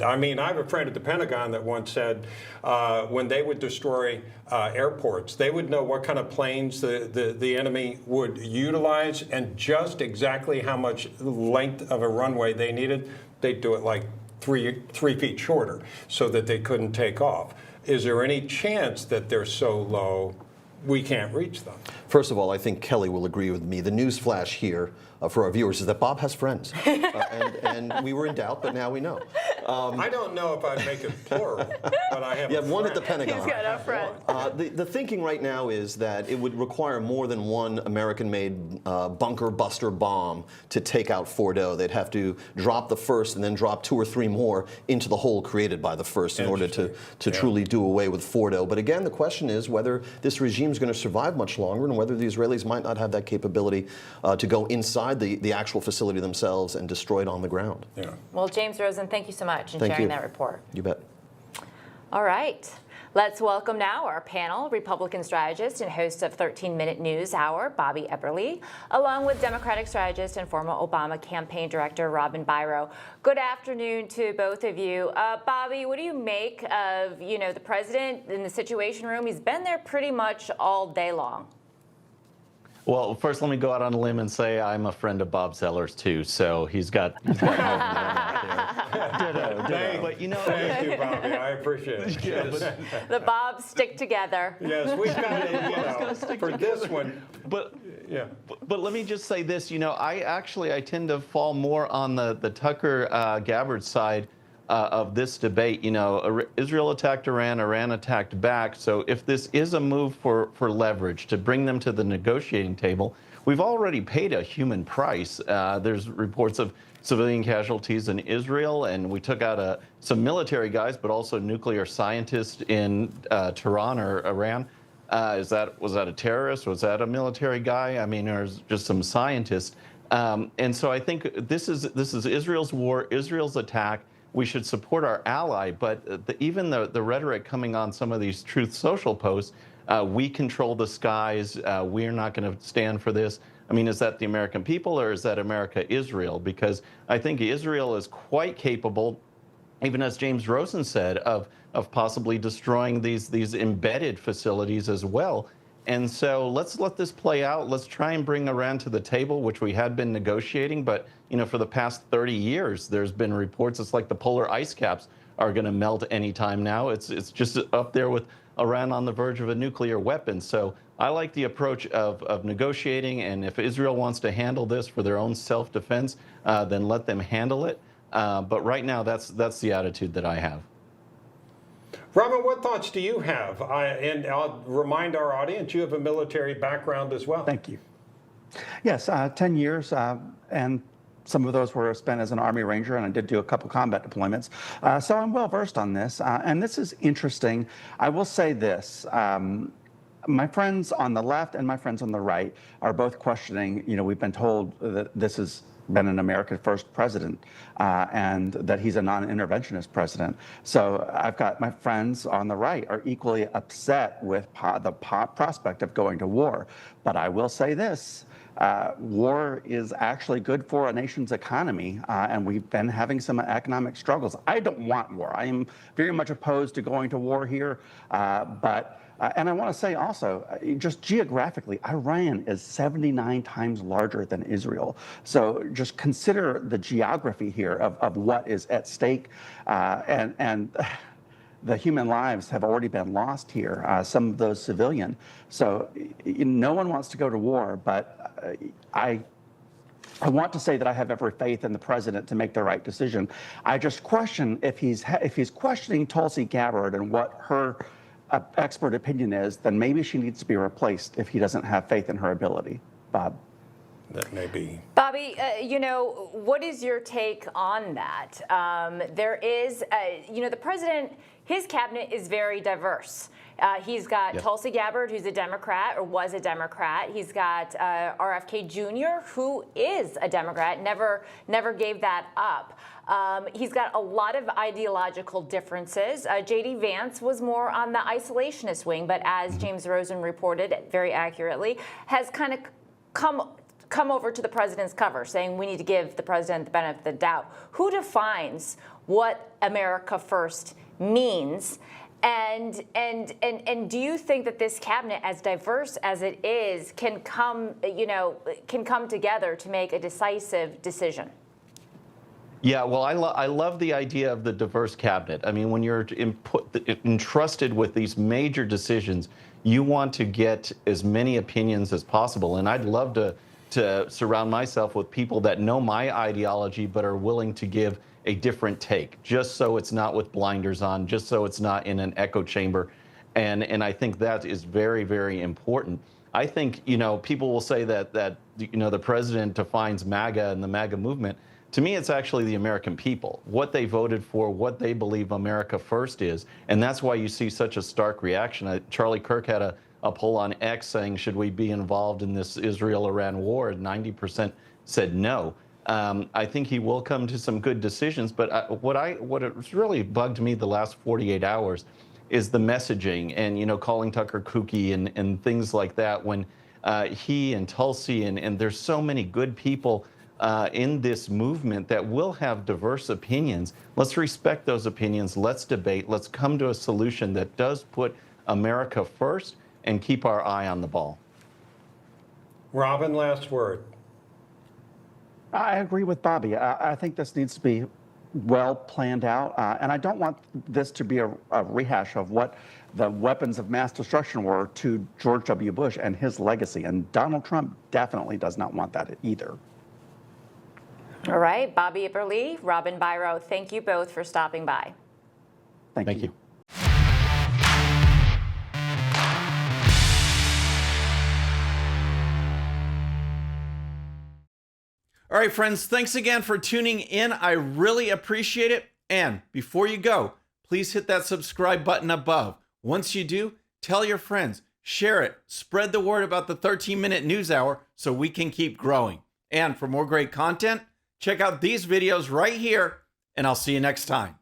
I mean, I have a friend at the Pentagon that once said when they would destroy airports, they would know what kind of planes the enemy would utilize and just exactly how much length of a runway they needed. They'd do it like three feet shorter so that they couldn't take off. Is there any chance that they're so low we can't reach them? First of all, I think Kelly will agree with me. The news flash here for our viewers is that Bob has friends. And we were in doubt, but now we know. I don't know if I'd make it plural, but I have You have one at the Pentagon. He's got a friend. The thinking right now is that it would require more than one American-made bunker buster bomb to take out Fordo. They'd have to drop the first and then drop 2 or 3 more into the hole created by the first in order to truly do away with Fordo. But again, the question is whether this regime is going to survive much longer and whether the Israelis might not have that capability to go inside the actual facility themselves and destroy it on the ground. Yeah. Well, James Rosen, thank you so much for sharing that report. You bet. All right. Let's welcome now our panel, Republican strategist and host of 13-Minute News Hour, Bobby Eberle, along with Democratic strategist and former Obama campaign director, Robin Biro. Good afternoon to both of you. Bobby, what do you make of, the president in the Situation Room? He's been there pretty much all day long. Well, first, let me go out on a limb and say I'm a friend of Bob Zeller's too, so he's got more than ditto. But Thank you, Bobby. I appreciate it. Yes. The Bobs stick together. Yes, we've got to, for this one. But let me just say this. I tend to fall more on the Tucker Gabbard side of this debate. Israel attacked Iran, Iran attacked back. So if this is a move for leverage to bring them to the negotiating table, we've already paid a human price. There's reports of civilian casualties in Israel, and we took out some military guys, but also nuclear scientists in Tehran or Iran. Was that a terrorist? Was that a military guy? I mean, there's just some scientists. And so I think this is Israel's war, Israel's attack. We should support our ally, but even the rhetoric coming on some of these Truth Social posts, we control the skies, we're not going to stand for this. I mean, is that the American people or is that America-Israel? Because I think Israel is quite capable, even as James Rosen said, of possibly destroying these embedded facilities as well. And so let's let this play out. Let's try and bring Iran to the table, which we had been negotiating. But, for the past 30 years, there's been reports it's like the polar ice caps are going to melt any time now. It's just up there with Iran on the verge of a nuclear weapon. So I like the approach of negotiating. And if Israel wants to handle this for their own self-defense, then let them handle it. But right now, that's the attitude that I have. Robin, what thoughts do you have? And I'll remind our audience, you have a military background as well. Thank you. Yes, 10 years, and some of those were spent as an Army Ranger, and I did do a couple combat deployments. So I'm well versed on this, and this is interesting. I will say this. My friends on the left and my friends on the right are both questioning, we've been told that this has been an American first president and that he's a non-interventionist president. So I've got my friends on the right are equally upset with the prospect of going to war. But I will say this, war is actually good for a nation's economy, and we've been having some economic struggles. I don't want war. I am very much opposed to going to war here, and I want to say also, just geographically, Iran is 79 times larger than Israel. So just consider the geography here of what is at stake, and the human lives have already been lost here, some of those civilian. So no one wants to go to war, but I want to say that I have every faith in the president to make the right decision. I just question if he's questioning Tulsi Gabbard and what her expert opinion is, then maybe she needs to be replaced if he doesn't have faith in her ability. Bob. That may be. Bobby, what is your take on that? There is, the president, his cabinet is very diverse. He's got Tulsi Gabbard, who's a Democrat or was a Democrat. He's got RFK Jr., who is a Democrat, never gave that up. He's got a lot of ideological differences. J.D. Vance was more on the isolationist wing, but as James Rosen reported very accurately, has kind of come over to the president's cover, saying we need to give the president the benefit of the doubt. Who defines what America First means. And do you think that this cabinet, as diverse as it is, can come together to make a decisive decision? Yeah, well, I love the idea of the diverse cabinet. I mean, when you're entrusted with these major decisions, you want to get as many opinions as possible. And I'd love to surround myself with people that know my ideology but are willing to give a different take, just so it's not with blinders on, just so it's not in an echo chamber. And I think that is very, very important. I think, people will say that the president defines MAGA and the MAGA movement. To me, it's actually the American people, what they voted for, what they believe America First is. And that's why you see such a stark reaction. Charlie Kirk had a poll on X saying, should we be involved in this Israel-Iran war? 90% said no. I think he will come to some good decisions. But what has really bugged me the last 48 hours is the messaging and, calling Tucker kooky and things like that when he and Tulsi and there's so many good people in this movement that will have diverse opinions. Let's respect those opinions. Let's debate. Let's come to a solution that does put America first and keep our eye on the ball. Robin, last word. I agree with Bobby. I think this needs to be well planned out, and I don't want this to be a rehash of what the weapons of mass destruction were to George W. Bush and his legacy, and Donald Trump definitely does not want that either. All right, Bobby Eberle, Robin Biro, thank you both for stopping by. Thank you. All right, friends, thanks again for tuning in. I really appreciate it. And before you go, please hit that subscribe button above. Once you do, tell your friends, share it, spread the word about the 13-minute news hour so we can keep growing. And for more great content, check out these videos right here, and I'll see you next time.